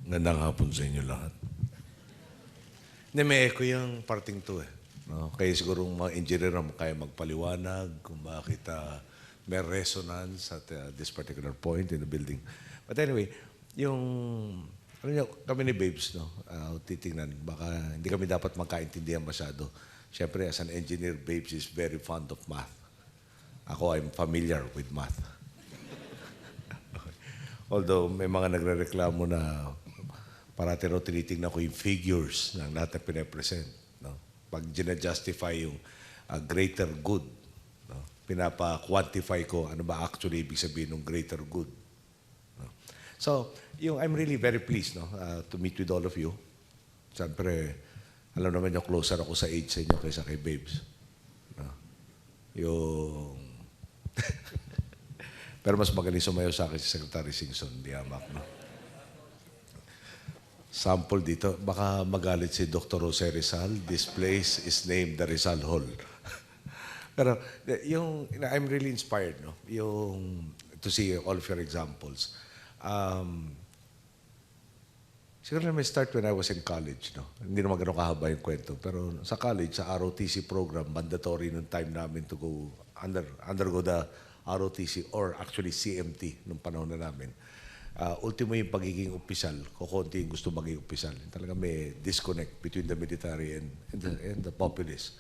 Gandang hapon sa inyo lahat. Hindi, may echo yung parting to eh. No? Kaya siguro mga engineer ang kaya magpaliwanag kung bakit may resonance at this particular point in the building. But anyway, yung ano nyo, kami ni Babes, no? Titingnan, baka hindi kami dapat magkaintindihan masyado. Siyempre, as an engineer, Babes is very fond of math. Ako, I'm familiar with math. Although may mga nagre-reklamo na parati raw tinitingnan ko yung figures ng lahat na pinapresent. No? Pag gina-justify yung greater good, no? Pinapa-quantify ko ano ba actually ibig sabihin ng greater good. No? So, I'm really very pleased to meet with all of you. Siyempre, alam naman nyo, closer ako sa age sa inyo kaysa kay Babes. No? Yung... Pero mas magaling sumayaw sa akin si Secretary Singson, di amak, no? Sample dito, baka magalit si Dr. Jose Rizal. This place is named the Rizal Hall. Pero I'm really inspired, no? To see all of your examples. Siguro na may start when I was in college, no? Hindi naman ganun kahaba yung kwento. Pero sa college, sa ROTC program, mandatory nung time namin to go undergo the ROTC or actually CMT nung panahon na namin. Ultimo yung pagiging opisyal, kukunti yung gusto maging opisyal. Talaga may disconnect between the military and the populace.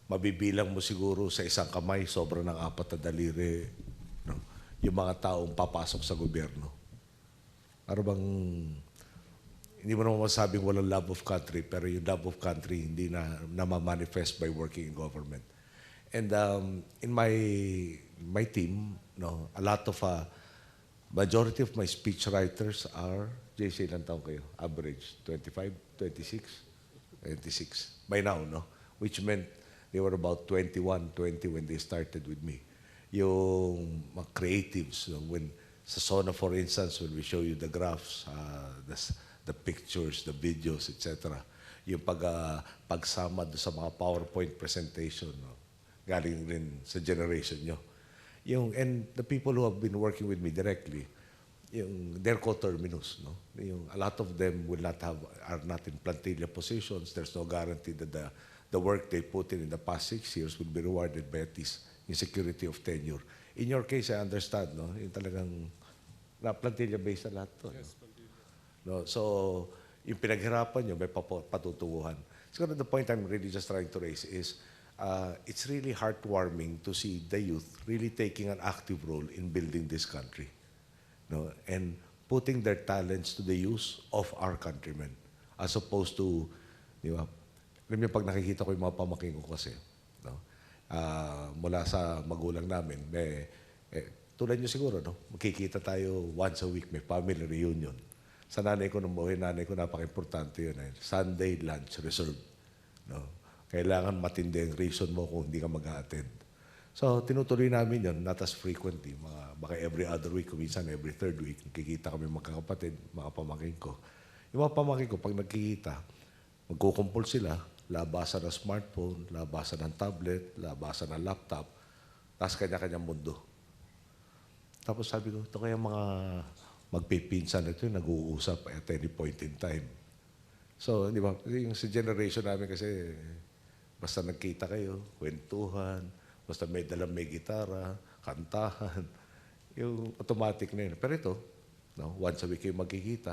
Mabibilang mo siguro sa isang kamay, sobra ng 4 na daliri, no? Yung mga taong papasok sa gobyerno. Ano bang, hindi mo naman masabing walang love of country, pero yung love of country hindi na ma-manifest by working in government. And in my team, no, a lot of majority of my speech writers are, JC, ilang taon kayo? Average, 25, 26? 26. By now, no? Which meant they were about 21, 20 when they started with me. Yung mga creatives, sa SONA, for instance, when we show you the graphs, the pictures, the videos, etc. Yung pagsama sa mga PowerPoint presentation, no? Galing rin sa generation nyo. And the people who have been working with me directly, they're coterminous, no? A lot of them are not in plantilla positions. There's no guarantee that the work they put in the past 6 years will be rewarded by at least in security of tenure. In your case, I understand, no? Yung talagang plantilla-based na lahat to. Yes, no? So, yung pinaghirapan nyo, may patutunguhan. So, the point I'm really just trying to raise is, it's really heartwarming to see the youth really taking an active role in building this country, no? And putting their talents to the use of our countrymen, as opposed to, di ba, alam niyo, pag nakikita ko yung mga pamaking ko kasi, no? Mula sa magulang namin, tulad niyo siguro, no? Magkikita tayo once a week, may family reunion. Sa nanay ko, nung buhay nanay ko, napaka-importante yun. Sunday lunch reserved, no? Kailangan matindi ang reason mo kung hindi ka mag-a-attend. So, tinutuloy namin yun, not as frequently. Baka every other week, minsan every third week, nakikita kami magkakapatid, mga pamangkin ko. Yung mga pamangkin ko, pag nagkikita, magkukumpul sila, labasan ng smartphone, labasan ng tablet, labasan ng laptop, tapos kanya-kanyang mundo. Tapos sabi ko, ito kaya mga magpipinsan na ito, nag-uusap at any point in time. So, di ba, yung sa generation namin kasi, basta nagkita kayo, kwentuhan, basta may dalang may gitara, kantahan, yung automatic na yun. Pero ito, no, once a week kayo magkikita,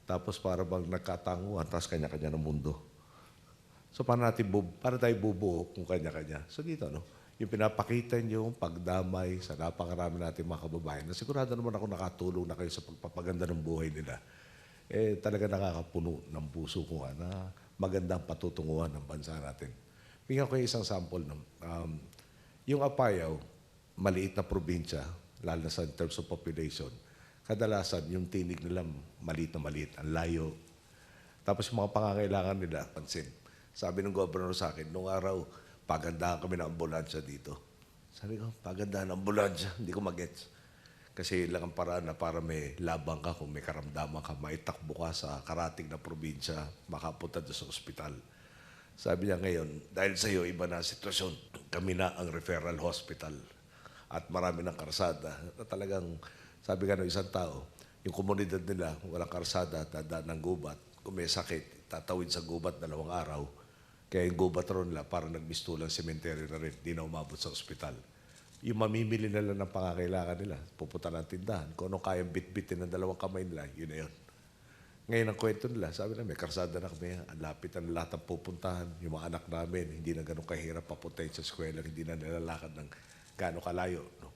tapos para bang nagkatanguhan, tapos kanya-kanya ng mundo. So, paano tayo bubuo kung kanya-kanya? So, dito, no, yung pinapakita niyo yung pagdamay sa napakarami natin mga kababayan, na sigurado naman ako nakatulong na kayo sa pagpapaganda ng buhay nila. Talaga nakakapuno ng puso ko na magandang patutunguhan ng bansa natin. Bigyan ko isang sample. No? Yung Apayao, maliit na probinsya, lalo na sa terms of population, kadalasan yung tinig nila maliit na maliit, ang layo. Tapos yung mga pangangailangan nila, pansin. Sabi ng gobernador sa akin, nung araw, pagandahan kami ng ambulansya dito. Sabi ko, pagandahan ng ambulansya, hindi ko magets. Kasi lang ang paraan na para may labang ka, kung may karamdaman ka, maitakbo ka sa karating na probinsya, makapunta doon sa ospital. Sabi niya ngayon, dahil sa iyo, iba na sitwasyon, kami na ang referral hospital. At marami ng karsada na talagang, sabi nga ng isang tao, yung komunidad nila, walang karsada, dadaan ng gubat. Kung may sakit, tatawid sa gubat 2 araw. Kaya yung gubat ron nila, parang nagmistulang sementeryo na rin, di na umabot sa ospital. Yung mamimili nila ng pangangailangan nila, pupunta ng tindahan. Kung anong kayang bit-bitin ng 2 kamay nila, yun na yun. Ngayon ang kwento nila, sabi na may karsada na kami, ang lapit ang lahat ng pupuntahan. Yung mga anak namin, hindi na ganun kahirap papuntahin sa eskwela, hindi na nilalakad ng gano'ng kalayo. No?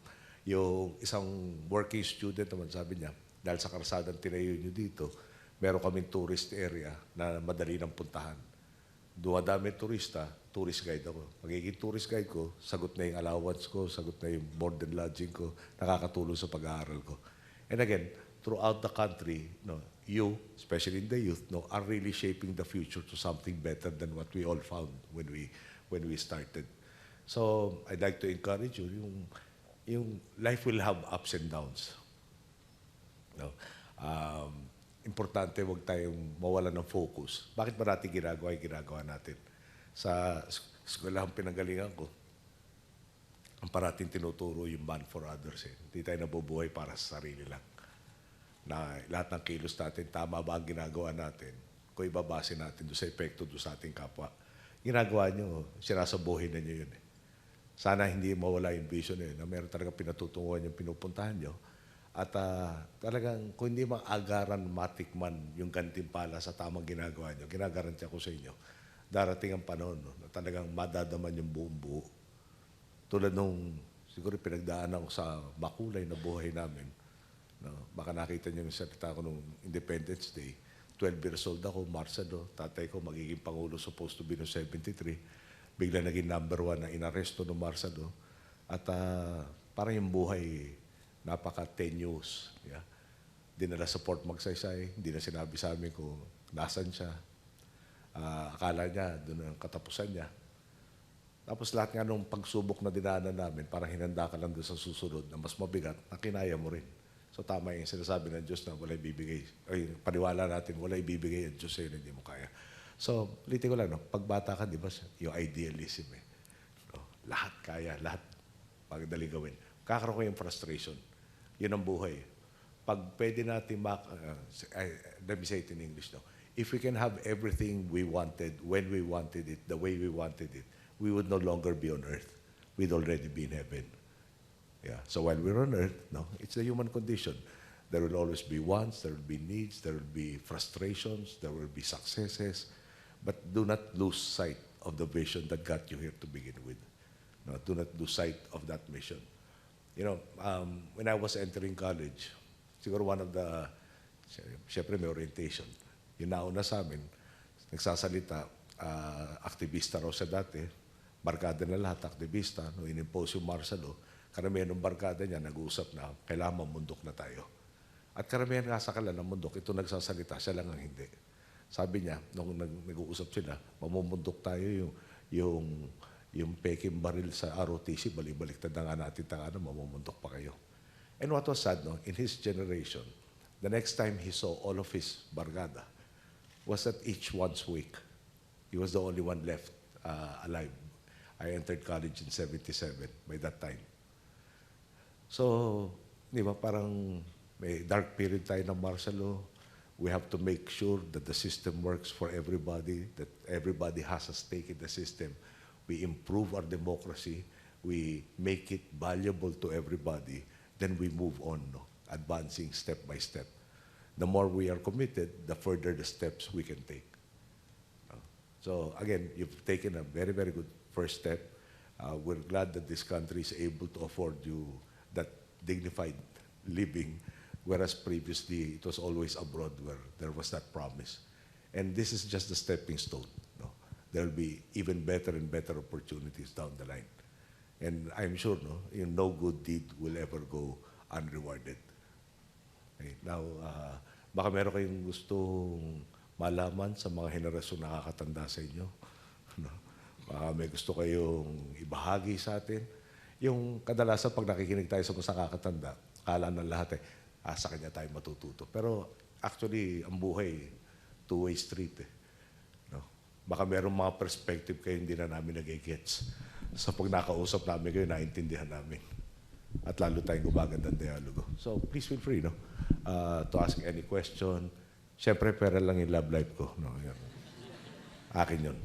Yung isang working student naman, sabi niya, dahil sa karsadang tinayo nyo dito, meron kaming tourist area na madali ng puntahan. Dumadami turista, tourist guide ako. Magiging tourist guide ko, sagot na yung allowance ko, sagot na yung board and lodging ko, nakakatulong sa pag-aaral ko. And again, throughout the country, no, you, especially in the youth, no, are really shaping the future to something better than what we all found when we started. So I'd like to encourage you, yung life will have ups and downs. No? Importante wag tayong mawalan ng focus. Bakit ba natin ginagawa yung ginagawa natin? Sa eskwelahan pinanggalingan ko, ang parating tinuturo yung man for others. Hindi tayo nabubuhay para sa sarili lang. Na lahat ng kilos natin, tama ba ang ginagawa natin? Kung ibabase natin doon sa epekto doon sa ating kapwa. Ginagawa nyo, sinasabuhin na nyo yun. Sana hindi mawala yung vision na yun, na meron talaga pinatutunguhan yung pinupuntahan nyo. At talagang kung hindi maagaran matikman yung gantimpala sa tamang ginagawa nyo, ginagarantiya ko sa inyo, darating ang panahon no, na talagang madadaman yung buong buo. Tulad nung siguro pinagdaanan ko sa makulay na buhay namin. No, baka nakita niyo yung salita ko nung Independence Day. 12 years old ako, Marsado, tatay ko magiging Pangulo supposed to be no 73. Bigla naging number 1 na inaresto no Marsado. At parang yung buhay napaka-tenuous. Yeah. Dinala sa Port Magsaysay, hindi na sinabi sa amin kung nasan siya. Akala niya, doon ang katapusan niya. Tapos lahat nga nung pagsubok na dinaanan namin, parang hinanda ka lang doon sa susunod na mas mabigat, na kinaya mo rin. So tama yung sinasabi ng Diyos na wala ibibigay. Ay, paniwala natin, wala ibibigay ang Diyos sa'yo na hindi mo kaya. So, ulitin ko lang, no? Pagbata ka, di ba, yung idealism eh. No? Lahat kaya, lahat pagdali gawin. Kakaroon ko yung frustration. Yun ang buhay. Pag pwede natin let me say it in English now. If we can have everything we wanted, when we wanted it, the way we wanted it, we would no longer be on earth. We'd already be in heaven. Yeah. So while we're on earth, no, it's the human condition. There will always be wants, there will be needs, there will be frustrations, there will be successes. But do not lose sight of the vision that got you here to begin with. No, do not lose sight of that mission. You know, when I was entering college, siguro one of the, siyempre may orientation. Yung nauna sa amin, nagsasalita, aktivista raw siya dati, barkada na lahat, aktivista, no, inimpose yung martial law, karamihan ng barkada niya, nag-uusap na, kailangan mamundok na tayo. At karamihan nga sa kanila ng mundok, ito nagsasalita, siya lang ang hindi. Sabi niya, nung nag-uusap sila, mamumundok tayo yung peking baril sa ROTC, balik-baliktad na nga natin, mamumundok pa kayo. And what was sad, no, in his generation, the next time he saw all of his barkada was at each once week. He was the only one left alive. I entered college in 77 by that time. So, di ba, parang may dark period tayo ng martial law. We have to make sure that the system works for everybody, that everybody has a stake in the system. We improve our democracy, we make it valuable to everybody, then we move on, no? Advancing step by step. The more we are committed, the further the steps we can take. So again, you've taken a very, very good first step. We're glad that this country is able to afford you that dignified living, whereas previously it was always abroad where there was that promise. And this is just a stepping stone. No? There will be even better and better opportunities down the line. And I'm sure no good deed will ever go unrewarded. Okay. Now, baka meron kayong gustong malaman sa mga henerasyon na nakakatanda sa inyo. No? Baka may gusto kayong ibahagi sa atin. Yung kadalasan pag nakikinig tayo sa mga nakakatanda, akala ng lahat sa kanya tayo matututo. Pero actually, ang buhay, two-way street. No? Baka merong mga perspective kayo hindi na namin nag-gets. So pag nakausap namin kayo, naintindihan namin. at lalo tayong gumaganda ng dialogo. So please feel free, no? To ask any question. Siyempre, pera lang yung love life ko. No? Akin yun.